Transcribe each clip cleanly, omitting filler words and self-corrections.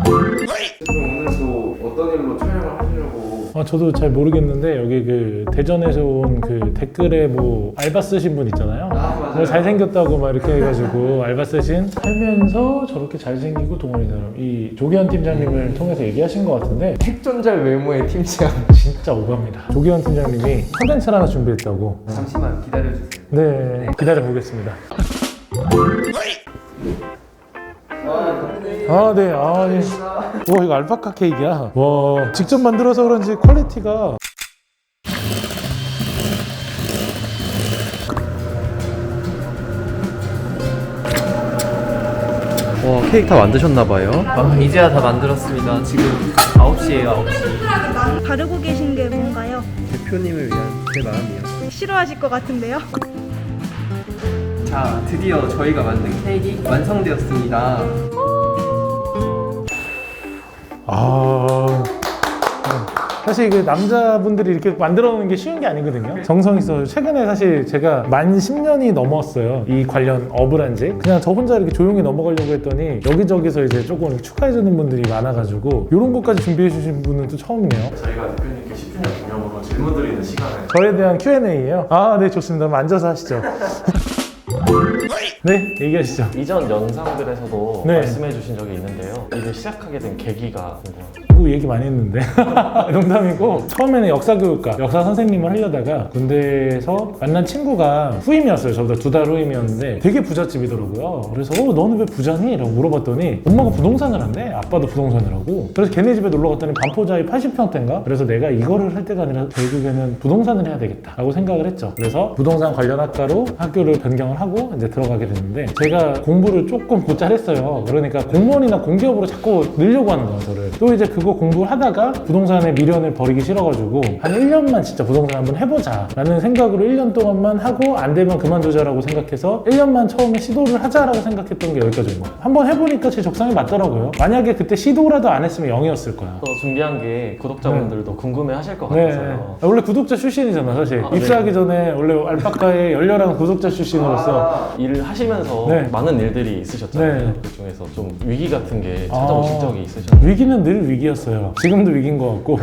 오늘 또 어떤 일로 촬영을 하시려고? 저도 잘 모르겠는데 여기 그 대전에서 온 그 댓글에 뭐 알바 쓰신 분 있잖아요. 맞아요. 뭐 잘생겼다고 막 이렇게 해가지고 알바 쓰신 살면서 저렇게 잘생기고 동원이 사람 이 조기현 팀장님을 통해서 얘기하신 것 같은데 핵존잘 외모의 팀장. 진짜 오버입니다. 조기현 팀장님이 컨텐츠를 하나 준비했다고. 잠시만 기다려주세요. 네, 기다려 보겠습니다. 아, 네, 아, 예. 와, 이거 알파카 케이크야. 와, 직접 만들어서 그런지 퀄리티가. 케이크 다 만드셨나봐요. 이제야 다 만들었습니다. 지금 9시에요, 9시. 바르고 계신 게 뭔가요? 대표님을 위한 제 마음이요. 싫어하실 것 같은데요? 자, 드디어 저희가 만든 케이크 완성되었습니다. 사실 그 남자분들이 이렇게 만들어 놓는 게 쉬운 게 아니거든요. 정성이 있어요. 최근에 사실 제가 만 10년이 넘었어요. 이 관련 업을 한 지. 그냥 저 혼자 이렇게 조용히 넘어가려고 했더니 여기저기서 이제 조금 축하해주는 분들이 많아가지고 이런 것까지 준비해 주신 분은 또 처음이네요. 저희가 대표님께 10주년 기념으로 질문 드리는 시간을 저에 대한 Q&A예요. 아, 네, 좋습니다. 그럼 앉아서 하시죠. 네, 얘기하시죠. 이전 영상들에서도 네. 말씀해 주신 적이 있는데요. 일을 시작하게 된 계기가 궁금합니다. 뭐 얘기 많이 했는데 농담이고 처음에는 역사교육과 역사 선생님을 하려다가 군대에서 만난 친구가 후임이었어요. 저보다 2달 후임이었는데 되게 부잣집이더라고요. 그래서 너는 왜 부자니? 라고 물어봤더니 엄마가 부동산을 한대. 아빠도 부동산을 하고. 그래서 걔네 집에 놀러 갔더니 반포자이 80평대인가? 그래서 내가 이거를 할 때가 아니라 결국에는 부동산을 해야 되겠다 라고 생각을 했죠. 그래서 부동산 관련 학과로 학교를 변경을 하고 이제 들어가게 됐는데 제가 공부를 조금 곧잘 했어요. 그러니까 공무원이나 공기업으로 자꾸 늘려고 하는 거예요, 저를. 또 이제 그거 공부를 하다가 부동산에 미련을 버리기 싫어가지고 한 1년만 진짜 부동산 한번 해보자 라는 생각으로 1년 동안만 하고 안 되면 그만두자라고 생각해서 1년만 처음에 시도를 하자라고 생각했던 게 여기까지인 거예요. 한번 해보니까 제 적성에 맞더라고요. 만약에 그때 시도라도 안 했으면 0이었을 거야. 또 준비한 게 구독자분들도 궁금해 하실 것 네. 같아서요. 원래 구독자 출신이잖아, 사실. 네. 입사하기 전에 원래 알파카의 열렬한 구독자 출신으로서 일을 하시면서 네. 많은 일들이 있으셨잖아요. 네. 그 중에서 좀 위기 같은 게 찾아오신 적이 있으셨나요? 위기는 늘 위기였어요. 지금도 위기인 것 같고.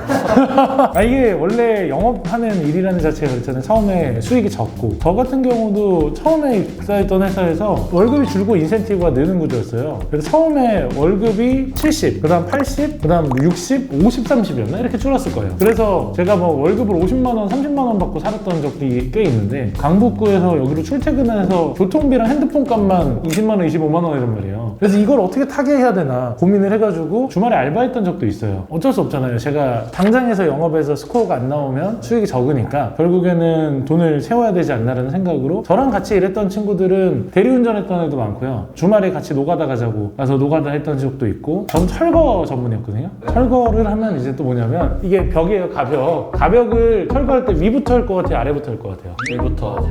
이게 원래 영업하는 일이라는 자체가 그렇잖아요. 처음에 수익이 적고. 저 같은 경우도 처음에 입사했던 회사에서 월급이 줄고 인센티브가 느는 구조였어요. 그래서 처음에 월급이 70, 그 다음 80, 그 다음 60, 50, 30이었나? 이렇게 줄었을 거예요. 그래서 제가 뭐 월급을 50만 원, 30만 원 받고 살았던 적이 꽤 있는데 강북구에서 여기로 출퇴근해서 교통비랑 핸드폰 값만 20만 원, 25만 원이란 말이에요. 그래서 이걸 어떻게 타개해야 되나 고민을 해가지고 주말에 알바했던 적도 있어요. 어쩔 수 없잖아요. 제가 당장에서 영업에서 스코어가 안 나오면 수익이 적으니까 결국에는 돈을 세워야 되지 않나라는 생각으로 저랑 같이 일했던 친구들은 대리운전 했던 애도 많고요. 주말에 같이 노가다 가자고 가서 노가다 했던 적도 있고 전 철거 전문이었거든요. 철거를 하면 이제 또 뭐냐면 이게 벽이에요. 가벽을 철거할 때 위부터 할 것 같아요? 아래부터 할 것 같아요? 일부터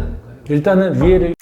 일단은 위에를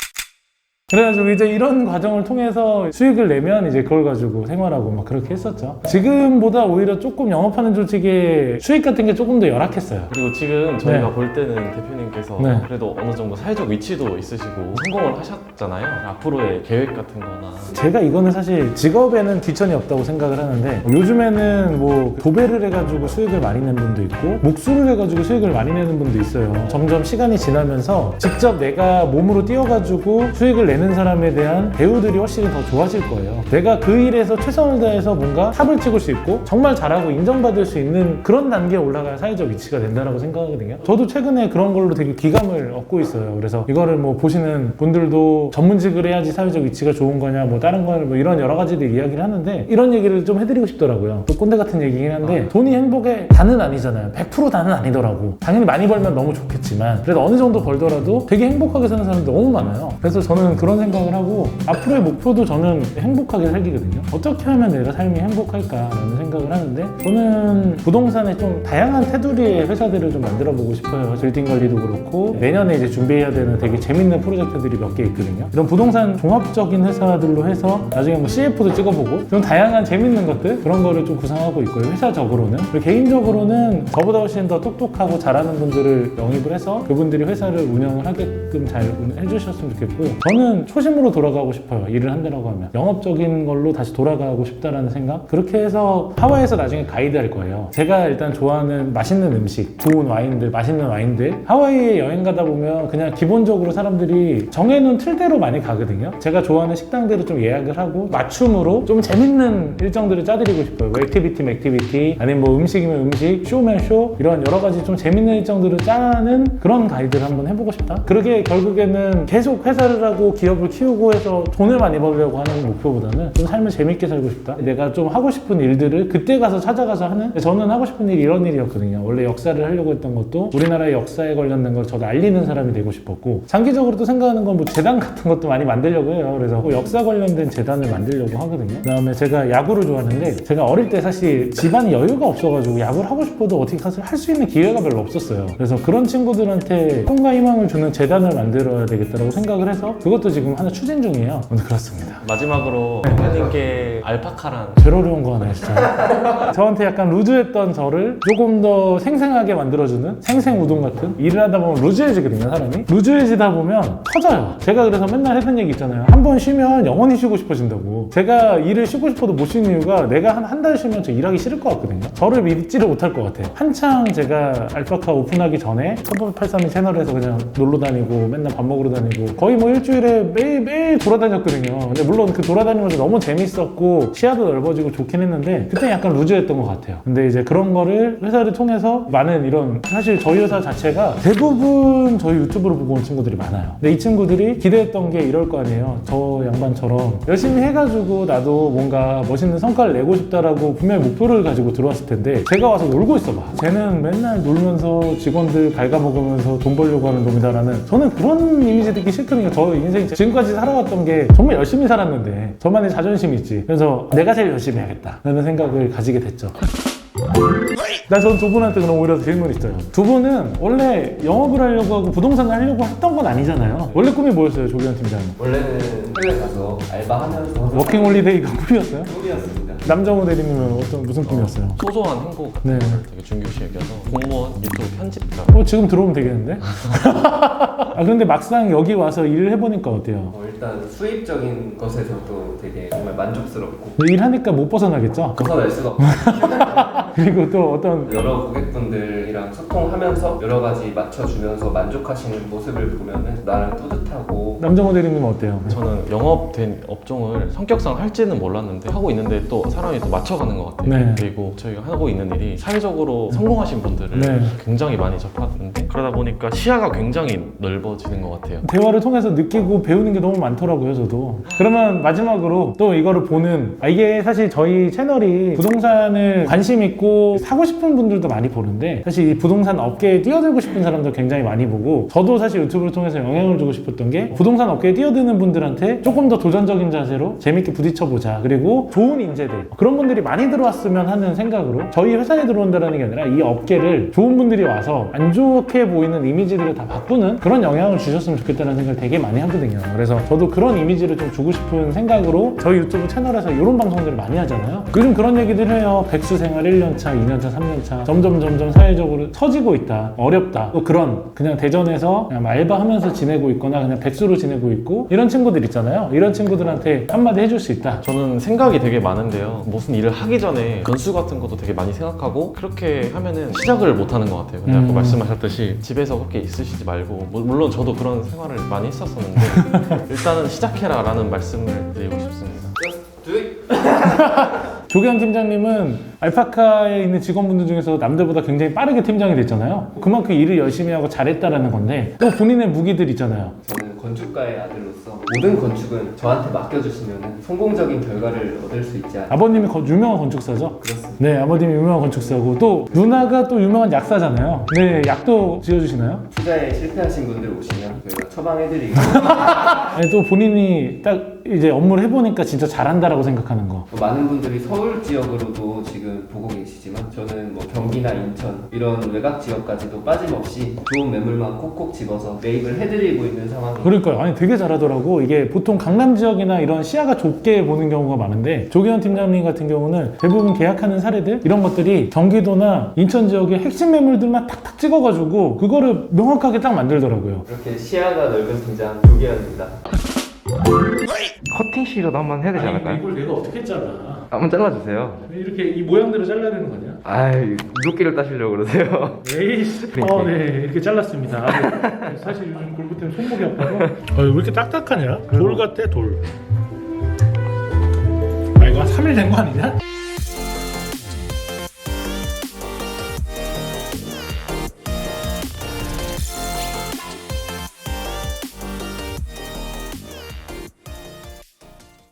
그래가지고 이제 이런 과정을 통해서 수익을 내면 이제 그걸 가지고 생활하고 막 그렇게 했었죠. 지금보다 오히려 조금 영업하는 조직의 수익 같은 게 조금 더 열악했어요. 그리고 지금 저희가 네. 볼 때는 대표님께서 네. 그래도 어느 정도 사회적 위치도 있으시고 성공을 하셨잖아요. 앞으로의 계획 같은 거나 제가 이거는 사실 직업에는 뒤천이 없다고 생각을 하는데 요즘에는 뭐 도배를 해가지고 수익을 많이 내는 분도 있고 목수를 해가지고 수익을 많이 내는 분도 있어요. 점점 시간이 지나면서 직접 내가 몸으로 뛰어가지고 수익을 내는 사람에 대한 대우들이 훨씬 더 좋아질 거예요. 내가 그 일에서 최선을 다해서 뭔가 탑을 찍을 수 있고 정말 잘하고 인정받을 수 있는 그런 단계에 올라가야 사회적 위치가 된다고 생각하거든요. 저도 최근에 그런 걸로 되게 기감을 얻고 있어요. 그래서 이거를 뭐 보시는 분들도 전문직을 해야지 사회적 위치가 좋은 거냐 뭐 다른 걸 뭐 이런 여러 가지들 이야기를 하는데 이런 얘기를 좀 해드리고 싶더라고요. 또 꼰대 같은 얘기긴 한데 돈이 행복의 다는 아니잖아요. 100% 다는 아니더라고. 당연히 많이 벌면 너무 좋겠지만 그래도 어느 정도 벌더라도 되게 행복하게 사는 사람들 너무 많아요. 그래서 저는 그런 생각을 하고 앞으로의 목표도 저는 행복하게 살기거든요. 어떻게 하면 내가 삶이 행복할까라는 생각을 하는데 저는 부동산에 좀 다양한 테두리의 회사들을 좀 만들어 보고 싶어요. 빌딩 관리도 그렇고 내년에 이제 준비해야 되는 되게 재밌는 프로젝트들이 몇 개 있거든요. 이런 부동산 종합적인 회사들로 해서 나중에 뭐 CF도 찍어보고 좀 다양한 재밌는 것들 그런 거를 좀 구상하고 있고요. 회사적으로는 그리고 개인적으로는 저보다 훨씬 더 똑똑하고 잘하는 분들을 영입을 해서 그분들이 회사를 운영을 하게끔 잘 해주셨으면 좋겠고 저는 저는 초심으로 돌아가고 싶어요. 일을 한다라고 하면 영업적인 걸로 다시 돌아가고 싶다라는 생각. 그렇게 해서 하와이에서 나중에 가이드 할 거예요. 제가 일단 좋아하는 맛있는 음식, 좋은 와인들, 맛있는 와인들. 하와이에 여행 가다 보면 그냥 기본적으로 사람들이 정해놓은 틀대로 많이 가거든요. 제가 좋아하는 식당들을 좀 예약을 하고 맞춤으로 좀 재밌는 일정들을 짜드리고 싶어요. 뭐 액티비티 아니면 뭐 음식이면 음식, 쇼면 쇼, 이런 여러 가지 좀 재밌는 일정들을 짜는 그런 가이드를 한번 해보고 싶다. 그러게 결국에는 계속 회사를 하고 기업을 키우고 해서 돈을 많이 벌려고 하는 목표보다는 좀 삶을 재밌게 살고 싶다. 내가 좀 하고 싶은 일들을 그때 가서 찾아가서 하는. 저는 하고 싶은 일이 이런 일이었거든요. 원래 역사를 하려고 했던 것도 우리나라의 역사에 관련된 걸 저도 알리는 사람이 되고 싶었고, 장기적으로도 생각하는 건 뭐 재단 같은 것도 많이 만들려고 해요. 그래서 뭐 역사 관련된 재단을 만들려고 하거든요. 그 다음에 제가 야구를 좋아하는데, 제가 어릴 때 사실 집안이 여유가 없어가지고 야구를 하고 싶어도 어떻게 가서 할 수 있는 기회가 별로 없었어요. 그래서 그런 친구들한테 꿈과 희망을 주는 재단을 만들어야 되겠다고 생각을 해서 그것도 지금 하나 추진 중이에요. 오늘 그렇습니다. 마지막으로 대표님께 알파카란 제일 어려운 거 하나 했어요. 저한테 약간 루즈했던 저를 조금 더 생생하게 만들어주는 생생우동 같은. 일을 하다 보면 루즈해지거든요, 사람이. 루즈해지다 보면 터져요. 제가 그래서 맨날 했던 얘기 있잖아요. 한 번 쉬면 영원히 쉬고 싶어진다고. 제가 일을 쉬고 싶어도 못 쉬는 이유가 내가 한 달 쉬면 저 일하기 싫을 것 같거든요. 저를 믿지를 못할 것 같아요. 한창 제가 알파카 오픈하기 전에 1983이 채널에서 그냥 놀러 다니고 맨날 밥 먹으러 다니고 거의 뭐 일주일에 매일 돌아다녔거든요. 근데 물론 그 돌아다니면서 너무 재밌었고 시야도 넓어지고 좋긴 했는데 그때 약간 루즈했던 것 같아요. 근데 이제 그런 거를 회사를 통해서 많은 이런, 사실 저희 회사 자체가 대부분 저희 유튜브를 보고 온 친구들이 많아요. 근데 이 친구들이 기대했던 게 이럴 거 아니에요. 저 양반처럼 열심히 해가지고 나도 뭔가 멋있는 성과를 내고 싶다라고 분명히 목표를 가지고 들어왔을 텐데, 제가 와서 놀고 있어봐. 쟤는 맨날 놀면서 직원들 갉아먹으면서 돈 벌려고 하는 놈이다라는, 저는 그런 이미지 듣기 싫거든요. 저 인생 지금까지 살아왔던 게 정말 열심히 살았는데 저만의 자존심이 있지. 그래서 내가 제일 열심히 해야겠다 라는 생각을 가지게 됐죠. 전 두 분한테 그럼 오히려 질문 있어요. 두 분은 원래 영업을 하려고 하고 부동산을 하려고 했던 건 아니잖아요. 원래 꿈이 뭐였어요, 조기현 팀장님? 원래는 해외 가서 알바하면서 워킹 홀리데이가 꿈이었어요? 꿈이었습니다. 남정우 대리님은 무슨 꿈이었어요? 소소한 행복 네. 되게 중요시 여겨서 공무원, 유튜브 편집자. 지금 들어오면 되겠는데? 근데 막상 여기 와서 일을 해보니까 어때요? 일단 수입적인 것에서도 되게 정말 만족스럽고 일하니까 못 벗어나겠죠? 벗어날 수가 없고 그리고 또 어떤 여러 고객분들이랑 소통하면서 여러 가지 맞춰주면서 만족하시는 모습을 보면은 나는 뿌듯하고. 남정호 대리님은 어때요? 저는 영업된 업종을 성격상 할지는 몰랐는데 하고 있는데 또 사람이 또 맞춰가는 것 같아요. 네. 그리고 저희가 하고 있는 일이 사회적으로 성공하신 분들을 네. 굉장히 많이 접하는데, 그러다 보니까 시야가 굉장히 넓어지는 것 같아요. 대화를 통해서 느끼고 배우는 게 너무 많더라고요, 저도. 그러면 마지막으로 또 이거를 보는, 이게 사실 저희 채널이 부동산을 관심 있고 사고 싶은 분들도 많이 보는데, 사실 이 부동산 업계에 뛰어들고 싶은 사람도 굉장히 많이 보고, 저도 사실 유튜브를 통해서 영향을 주고 싶었던 게 부동산 업계에 뛰어드는 분들한테 조금 더 도전적인 자세로 재밌게 부딪혀보자. 그리고 좋은 인재들, 그런 분들이 많이 들어왔으면 하는 생각으로, 저희 회사에 들어온다는 게 아니라 이 업계를 좋은 분들이 와서 안 좋게 보이는 이미지들을 다 바꾸는 그런 영향을 주셨으면 좋겠다는 생각을 되게 많이 하거든요. 그래서 저도 그런 이미지를 좀 주고 싶은 생각으로 저희 유튜브 채널에서 이런 방송들을 많이 하잖아요. 요즘 그런 얘기들 해요. 백수 생활 1년차, 2년차, 3년차 점점 사회적으로 처지고 있다, 어렵다. 또 그런 그냥 대전에서 그냥 알바하면서 지내고 있거나 그냥 백수로 지내고 있고 이런 친구들 있잖아요. 이런 친구들한테 한마디 해줄 수 있다. 저는 생각이 되게 많은데요. 무슨 일을 하기 전에 변수 같은 것도 되게 많이 생각하고, 그렇게 하면은 시작을 못 하는 것 같아요. 근데 아까 말씀하셨듯이 집에서 그렇게 있으시지 말고, 물론 저도 그런 생활을 많이 했었었는데 일단은 시작해라 라는 말씀을 드리고 싶습니다. Do it! 조기현 팀장님은 알파카에 있는 직원분들 중에서 남들보다 굉장히 빠르게 팀장이 됐잖아요. 그만큼 일을 열심히 하고 잘했다라는 건데, 또 본인의 무기들 있잖아요. 저는 건축가의 아들로서 모든 건축은 저한테 맡겨주시면 성공적인 결과를 얻을 수 있지 않을까. 아버님이 유명한 건축사죠? 그렇습니다. 네, 아버님이 유명한 건축사고, 또 누나가 또 유명한 약사잖아요. 네, 약도 지어주시나요? 투자에 실패하신 분들 오시면 저희가 처방해드리고 네, 또 본인이 딱 이제 업무를 해보니까 진짜 잘한다라고 생각하는 거. 많은 분들이 서울 지역으로도 지금 보고 계시지만 저는 뭐 경기나 인천 이런 외곽 지역까지도 빠짐없이 좋은 매물만 콕콕 집어서 매입을 해드리고 있는 상황입니다. 그러니까요. 아니 되게 잘하더라고. 이게 보통 강남 지역이나 이런 시야가 좁게 보는 경우가 많은데, 조기현 팀장님 같은 경우는 대부분 계약하는 사례들 이런 것들이 경기도나 인천 지역의 핵심 매물들만 탁탁 찍어가지고 그거를 명확하게 딱 만들더라고요. 이렇게 시야가 넓은 팀장 조기현입니다. 커팅식이라도 한번 해야 되지 않을까요? 이걸 내가 어떻게 잘라? 한번 잘라주세요. 왜 이렇게 이 모양대로 잘라야 되는 거냐? 아이, 눈길을 따시려고 그러세요. 에이씨. 네, 이렇게 잘랐습니다. 사실 요즘 골프 때문에 손목이 아파서. 왜 이렇게 딱딱하냐? 돌 같아, 돌. 아, 이거 한 3일 된 거 아니냐?